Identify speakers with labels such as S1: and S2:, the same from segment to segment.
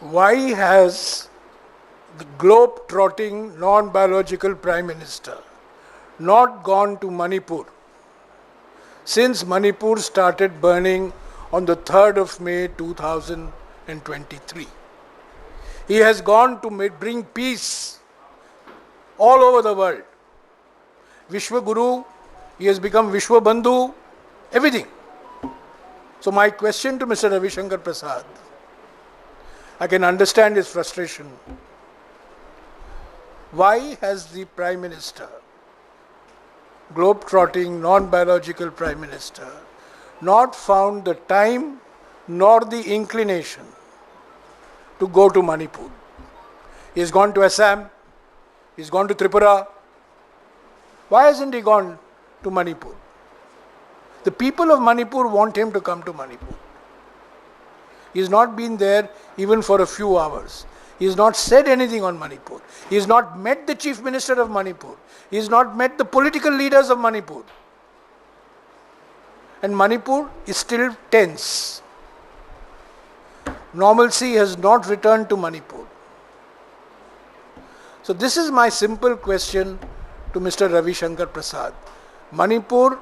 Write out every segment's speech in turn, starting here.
S1: Why has the globe-trotting non-biological Prime Minister not gone to Manipur since Manipur started burning on the 3rd of May 2023? He has gone to bring peace all over the world. Vishwa Guru, he has become Vishwa Bandhu, everything. So my question to Mr. Ravi Shankar Prasad, I can understand his frustration. Why has the Prime Minister, globe-trotting, non-biological Prime Minister, not found the time nor the inclination to go to Manipur? He has gone to Assam, he has gone to Tripura. Why hasn't he gone to Manipur? The people of Manipur want him to come to Manipur. He has not been there even for a few hours. He has not said anything on Manipur. He has not met the Chief Minister of Manipur. He has not met the political leaders of Manipur. And Manipur is still tense. Normalcy has not returned to Manipur. So this is my simple question to Mr. Ravi Shankar Prasad. Manipur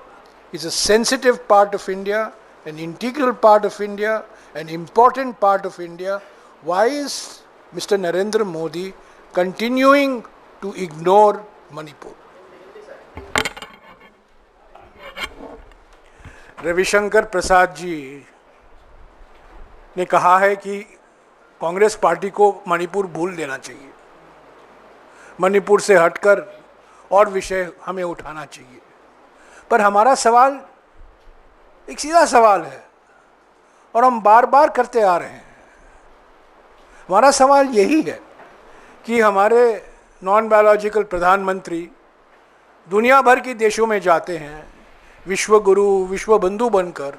S1: is a sensitive part of India, an integral part of India, an important part of India. Why is Mr. Narendra Modi continuing to ignore Manipur? Ravishankar Prasad ji ने कहा है कि Congress party को मणिपुर भूल देना चाहिए, मणिपुर से हटकर और विषय हमें उठाना चाहिए। पर हमारा सवाल एक सीधा सवाल है और हम बार बार करते आ रहे हैं। हमारा सवाल यही है कि हमारे नॉन बायोलॉजिकल प्रधानमंत्री दुनिया भर के देशों में जाते हैं विश्व गुरु, विश्व बंधु बनकर।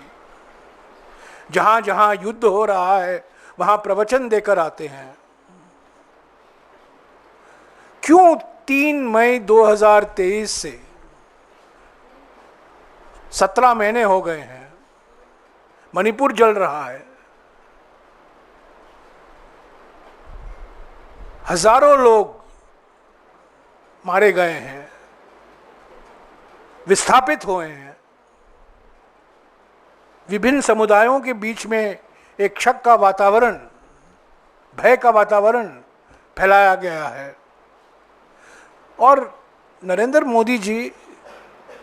S1: जहाँ जहाँ युद्ध हो रहा है वहाँ प्रवचन देकर आते हैं। क्यों 3 मई 2023 से 17 महीने हो गए हैं, मणिपुर जल रहा है, हजारों लोग मारे गए हैं, विस्थापित हुए हैं, विभिन्न समुदायों के बीच में एक शक का वातावरण, भय का वातावरण फैलाया गया है। और नरेंद्र मोदी जी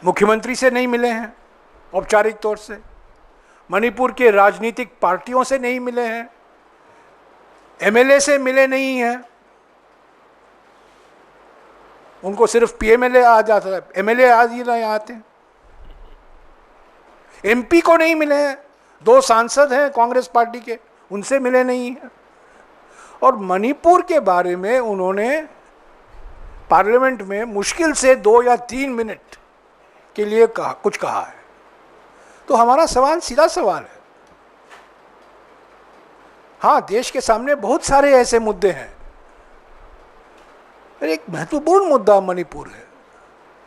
S1: मुख्यमंत्री से नहीं मिले हैं औपचारिक तौर से, मणिपुर के राजनीतिक पार्टियों से नहीं मिले हैं, एमएलए से मिले नहीं हैं। उनको सिर्फ पीएमएलए आ जाता है, एमएलए आज ही नहीं आते। एमपी को नहीं मिले हैं, 2 सांसद हैं कांग्रेस पार्टी के, उनसे मिले नहीं हैं। और मणिपुर के बारे में उन्होंने पार्लियामेंट में मुश्किल से 2 या 3 मिनट के लिए कुछ कहा है। तो हमारा सवाल सीधा सवाल है। हाँ, देश के सामने बहुत सारे ऐसे मुद्दे हैं, एक महत्वपूर्ण मुद्दा मणिपुर है।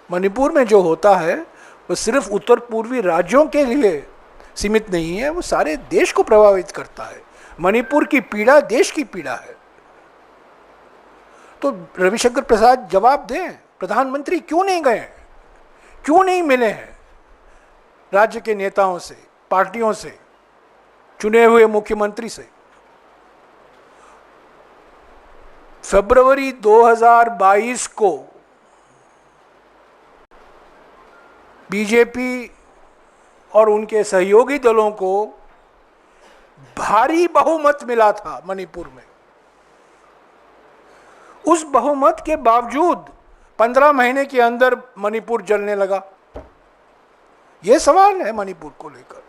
S1: मणिपुर में जो होता है वो सिर्फ उत्तर पूर्वी राज्यों के लिए सीमित नहीं है, वो सारे देश को प्रभावित करता है। मणिपुर की पीड़ा देश की पीड़ा है। तो रविशंकर प्रसाद जवाब दें, प्रधानमंत्री क्यों नहीं गए, क्यों नहीं मिले हैं राज्य के नेताओं से, पार्टियों से, चुने हुए मुख्यमंत्री से। फरवरी 2022 को बीजेपी और उनके सहयोगी दलों को भारी बहुमत मिला था मणिपुर में। उस बहुमत के बावजूद 15 महीने के अंदर मणिपुर जलने लगा। यह सवाल है मणिपुर को लेकर।